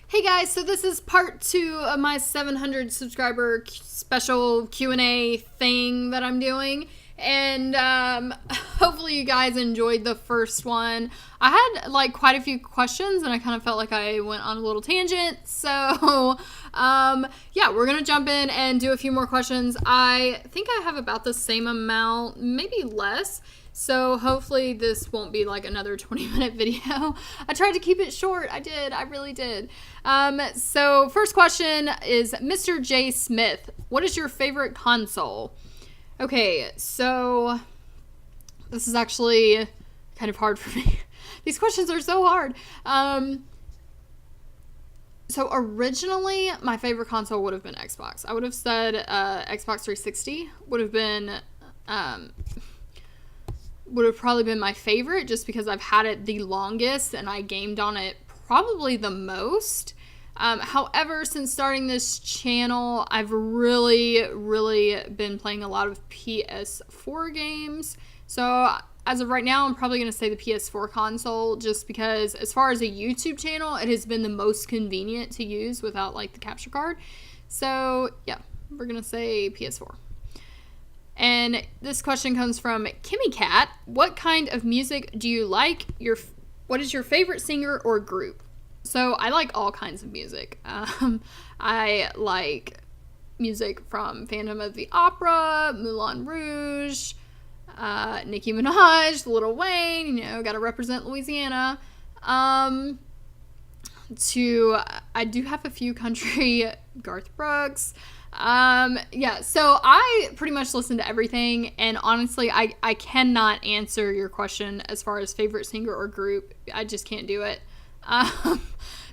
Hey guys, so this is part 2 of my 700 subscriber special Q&A thing that I'm doing. And hopefully you guys enjoyed the first one. I had like quite a few questions and I kind of felt like I went on a little tangent. So yeah, we're going to jump in and do a few more questions. I think I have about the same amount, maybe less. So hopefully this won't be like another 20-minute video. I tried to keep it short. I really did. So first question is Mr. J. Smith. What is your favorite console? Okay, so this is actually kind of hard for me. These questions are so hard. So originally, my favorite console would have been Xbox. I would have said Xbox 360 would have probably been my favorite just because I've had it the longest and I gamed on it probably the most. However, since starting this channel, I've really been playing a lot of PS4 games. So as of right now, I'm probably going to say the PS4 console just because as far as a YouTube channel, it has been the most convenient to use without like the capture card. So yeah, we're going to say PS4. And this question comes from Kimmy Cat. What kind of music do you like? What is your favorite singer or group? So I like all kinds of music. I like music from Phantom of the Opera, Moulin Rouge, Nicki Minaj, Lil Wayne, gotta represent Louisiana. I do have a few country, Garth Brooks. Yeah, so I pretty much listen to everything, and honestly, I cannot answer your question as far as favorite singer or group. I just can't do it.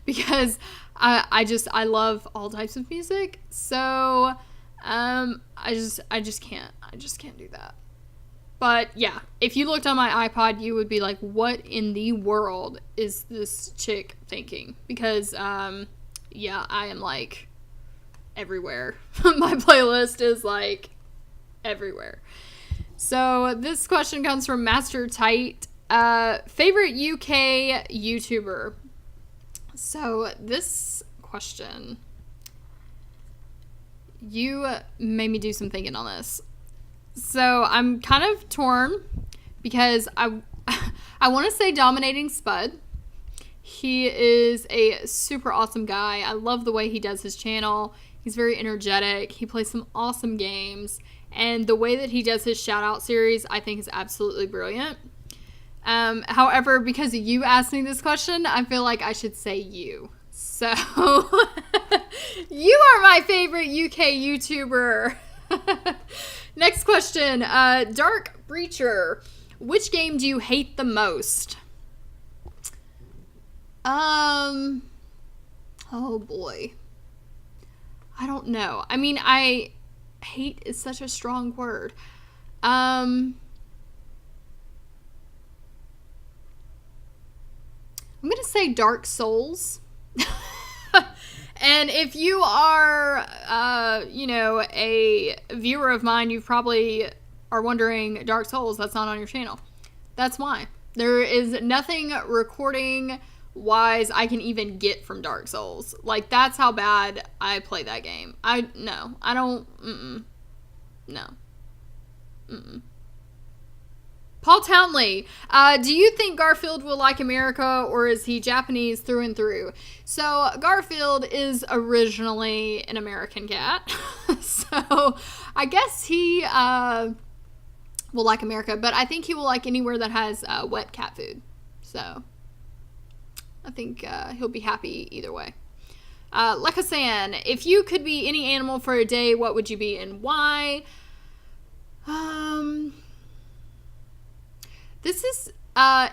Because I love all types of music, so, I just can't do that. But yeah, if you looked on my iPod, you would be like, what in the world is this chick thinking? Because, yeah, I am like everywhere. My playlist is like everywhere. So this question comes from Master Tight. Favorite UK YouTuber? So this question, you made me do some thinking on this. So I'm kind of torn because I want to say Dominating Spud. He is a super awesome guy. I love the way he does his channel. He's very energetic. He plays some awesome games. And the way that he does his shout out series, I think is absolutely brilliant. However, because you asked me this question, I feel like I should say you. So, you are my favorite UK YouTuber. Next question. Dark Breacher. Which game do you hate the most? Oh boy. I don't know. I mean, hate is such a strong word. I'm going to say Dark Souls. And if you are, a viewer of mine, you probably are wondering, Dark Souls, that's not on your channel. That's why. There is nothing recording wise I can even get from Dark Souls. Like, that's how bad I play that game. No. Paul Townley, do you think Garfield will like America, or is he Japanese through and through? So Garfield is originally an American cat, so I guess he will like America, but I think he will like anywhere that has wet cat food. So I think he'll be happy either way. Lekasan, if you could be any animal for a day, what would you be and why? This is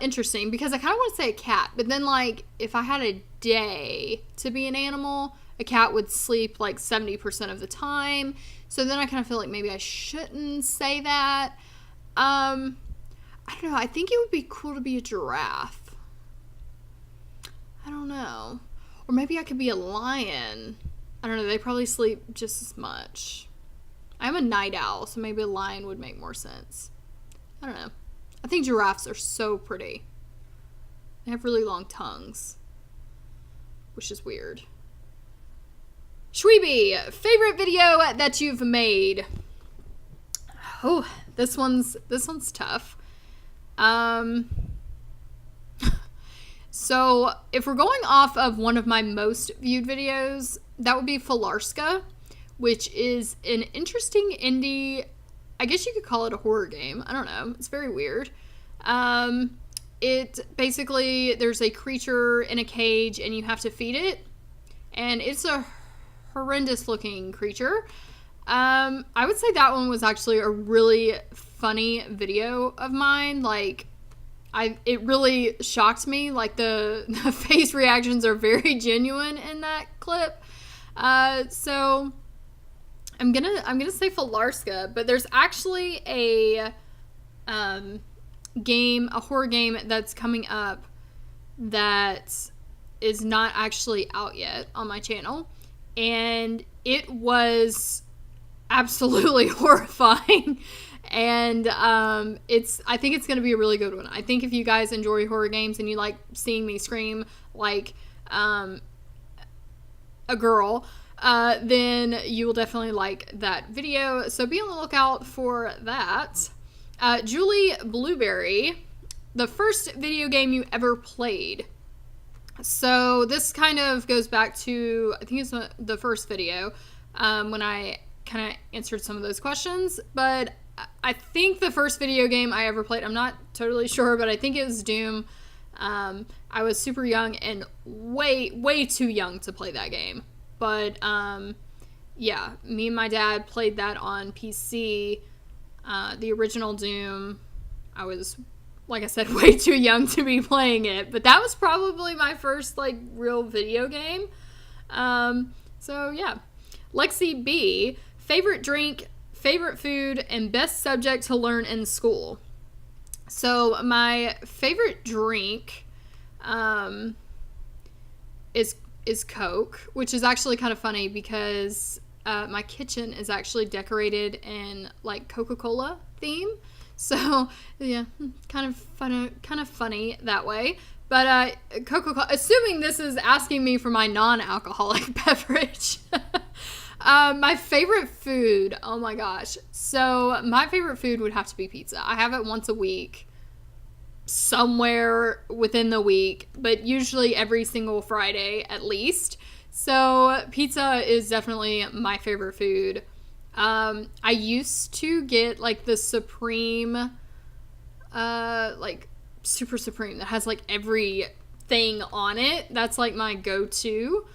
interesting because I kind of want to say a cat, but then like if I had a day to be an animal, a cat would sleep like 70% of the time. So then I kind of feel like maybe I shouldn't say that. I don't know. I think it would be cool to be a giraffe. I don't know. Or maybe I could be a lion. I don't know. They probably sleep just as much. I'm a night owl, so maybe a lion would make more sense. I don't know. I think giraffes are so pretty. They have really long tongues. which is weird. Shweeby, favorite video that you've made? Oh, this one's tough. So if we're going off of one of my most viewed videos, that would be Falarska, which is an interesting indie, I guess you could call it a horror game. I don't know. It's very weird. It basically, there's a creature in a cage and you have to feed it. And it's a horrendous looking creature. I would say that one was actually a really funny video of mine. Like, it really shocked me. Like, the face reactions are very genuine in that clip. So I'm gonna say Falarska, but there's actually a horror game that's coming up that is not actually out yet on my channel, and it was absolutely horrifying. And I think it's gonna be a really good one. I think if you guys enjoy horror games and you like seeing me scream like a girl, then you will definitely like that video. So be on the lookout for that. Julie Blueberry, the first video game you ever played. So this kind of goes back to, I think it's the first video, when I kind of answered some of those questions. But I think the first video game I ever played, I'm not totally sure, but I think it was Doom. I was super young and way too young to play that game. But yeah, me and my dad played that on PC. The original Doom, I was, like I said, way too young to be playing it. But that was probably my first, like, real video game. So, yeah. Lexi B, favorite drink, favorite food, and best subject to learn in school. So, my favorite drink is Coke, which is actually kind of funny because my kitchen is actually decorated in like Coca-Cola theme. So yeah, kind of funny that way. But Coca-Cola, assuming this is asking me for my non-alcoholic beverage. My favorite food, oh my gosh. So my favorite food would have to be pizza. I have it once a week, somewhere within the week, but usually every single Friday at least. So pizza is definitely my favorite food. I used to get like the Supreme, like Super Supreme that has like everything on it. That's like my go-to.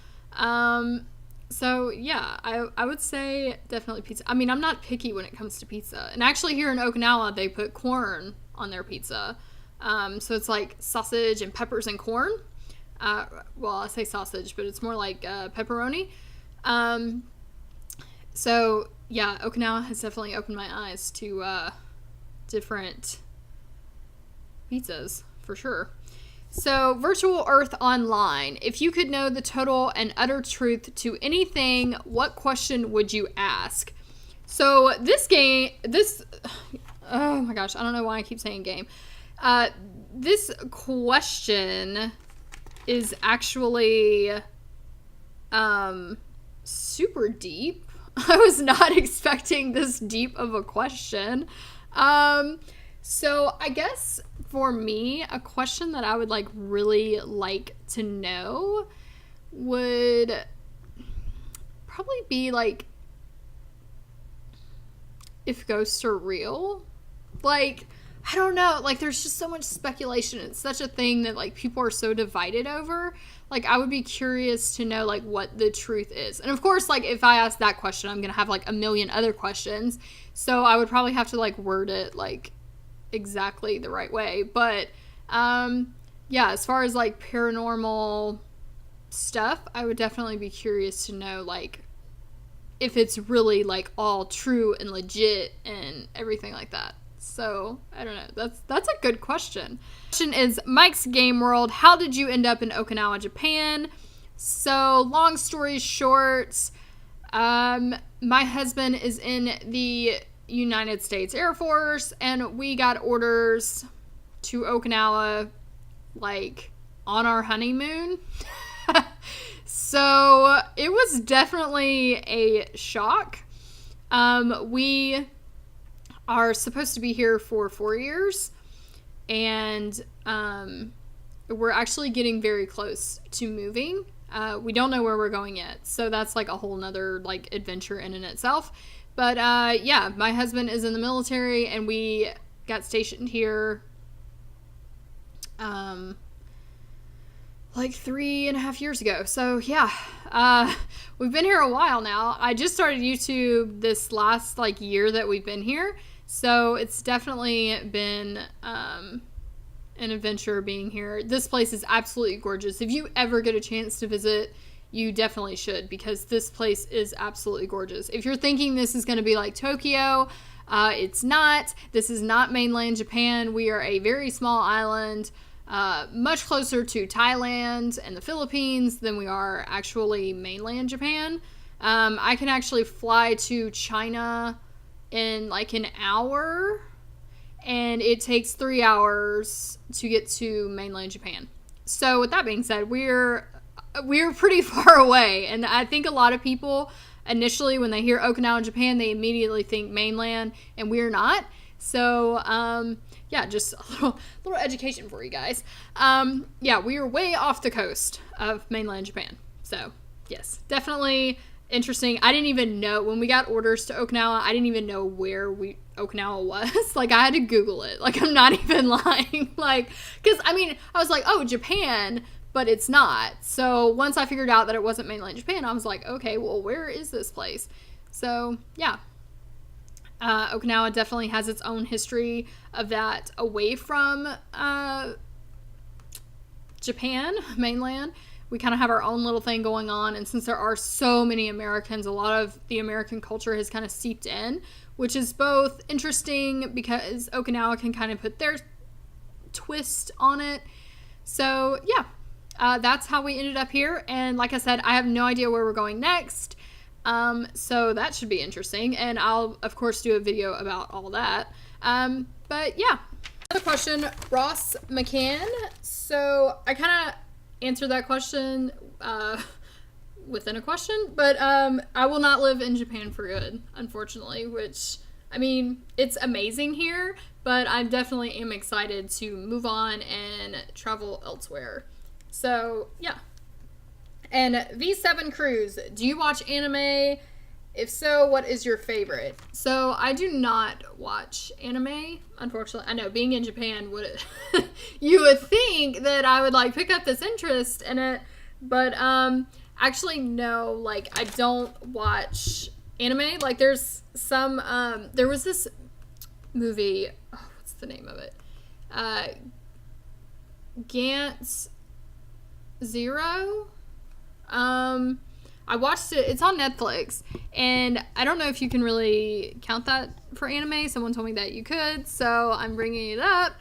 So yeah, I would say definitely pizza. I mean, I'm not picky when it comes to pizza. And actually here in Okinawa, they put corn on their pizza. So it's like sausage and peppers and corn. Well, I say sausage, but it's more like pepperoni. So yeah, Okinawa has definitely opened my eyes to different pizzas for sure. So, Virtual Earth Online. If you could know the total and utter truth to anything, what question would you ask? So, oh my gosh, I don't know why I keep saying game. This question is actually super deep. I was not expecting this deep of a question. So I guess for me, a question that I would like really like to know would probably be like if ghosts are real. Like, I don't know, like there's just so much speculation. It's such a thing that like people are so divided over. Like, I would be curious to know like what the truth is. And of course, like if I ask that question, I'm gonna have like a million other questions. So I would probably have to like word it like exactly the right way. But yeah, as far as like paranormal stuff, I would definitely be curious to know like if it's really like all true and legit and everything like that. So I don't know, that's a good question. Question is Mike's Game World, how did you end up in Okinawa, Japan? So long story short, my husband is in the United States Air Force, and we got orders to Okinawa like on our honeymoon. So it was definitely a shock. We are supposed to be here for 4 years, and we're actually getting very close to moving. We don't know where we're going yet, so that's like a whole nother like adventure in and itself. But yeah, my husband is in the military, and we got stationed here like 3.5 years ago. So yeah, we've been here a while now. I just started YouTube this last like year that we've been here, so it's definitely been an adventure being here. This place is absolutely gorgeous. If you ever get a chance to visit, you definitely should, because this place is absolutely gorgeous. If you're thinking this is going to be like Tokyo, it's not. This is not mainland Japan. We are a very small island, much closer to Thailand and the Philippines than we are actually mainland Japan. I can actually fly to China in like an hour, and it takes 3 hours to get to mainland Japan. So with that being said, we're pretty far away, and I think a lot of people initially when they hear Okinawa, Japan, they immediately think mainland, and we're not. So yeah, just a little education for you guys. Yeah, we are way off the coast of mainland Japan. So yes, definitely interesting. I didn't even know when we got orders to Okinawa. I didn't even know where Okinawa was. Like, I had to Google it. Like, I'm not even lying. Like, because I mean, I was like, oh, Japan, but it's not. So once I figured out that it wasn't mainland Japan, I was like, okay, well, where is this place? So yeah, Okinawa definitely has its own history of that away from Japan, mainland. We kind of have our own little thing going on, and since there are so many Americans, a lot of the American culture has kind of seeped in, which is both interesting because Okinawa can kind of put their twist on it. So yeah, that's how we ended up here, and like I said, I have no idea where we're going next, so that should be interesting, and I'll of course do a video about all that. But yeah, another question, Ross McCann. So I kind of answer that question within a question, but I will not live in Japan for good, unfortunately, which, I mean, it's amazing here, but I definitely am excited to move on and travel elsewhere. So yeah. And V7 Cruise, do you watch anime? If so, what is your favorite? So I do not watch anime, unfortunately. I know, being in Japan, you would think that I would like pick up this interest in it, but actually no, like I don't watch anime. Like there's some there was this movie, oh, what's the name of it? Gantz Zero. I watched it. It's on Netflix, and I don't know if you can really count that for anime. Someone told me that you could, so I'm bringing it up.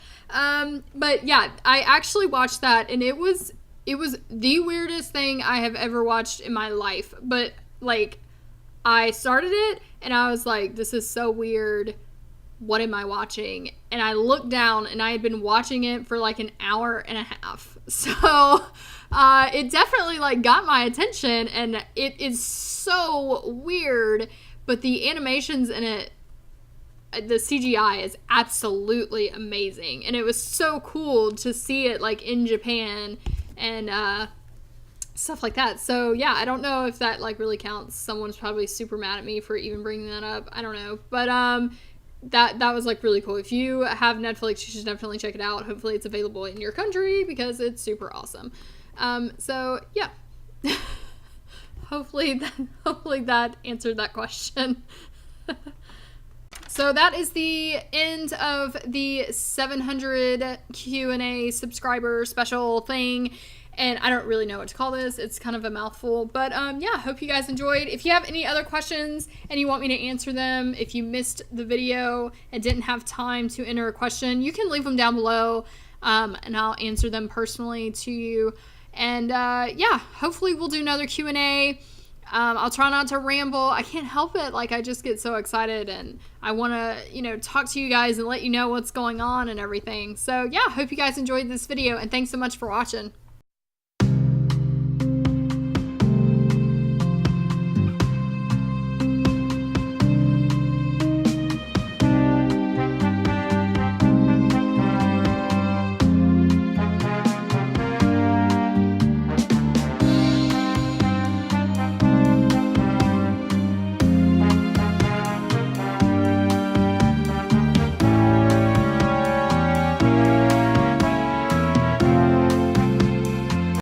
But yeah, I actually watched that, and it was the weirdest thing I have ever watched in my life. But like, I started it, and I was like, this is so weird. What am I watching? And I looked down, and I had been watching it for like an hour and a half. So it definitely like got my attention, and it is so weird, but the animations in it, the CGI is absolutely amazing, and it was so cool to see it like in Japan and stuff like that. So yeah, I don't know if that like really counts. Someone's probably super mad at me for even bringing that up. I don't know, but that was like really cool. If you have Netflix, you should definitely check it out. Hopefully it's available in your country because it's super awesome. So yeah, hopefully that answered that question. So that is the end of the 700 Q&A subscriber special thing. And I don't really know what to call this. It's kind of a mouthful. But yeah, hope you guys enjoyed. If you have any other questions and you want me to answer them, if you missed the video and didn't have time to enter a question, you can leave them down below, and I'll answer them personally to you. And yeah, hopefully we'll do another Q&A. I'll try not to ramble. I can't help it. Like, I just get so excited, and I want to, talk to you guys and let you know what's going on and everything. So yeah, hope you guys enjoyed this video, and thanks so much for watching.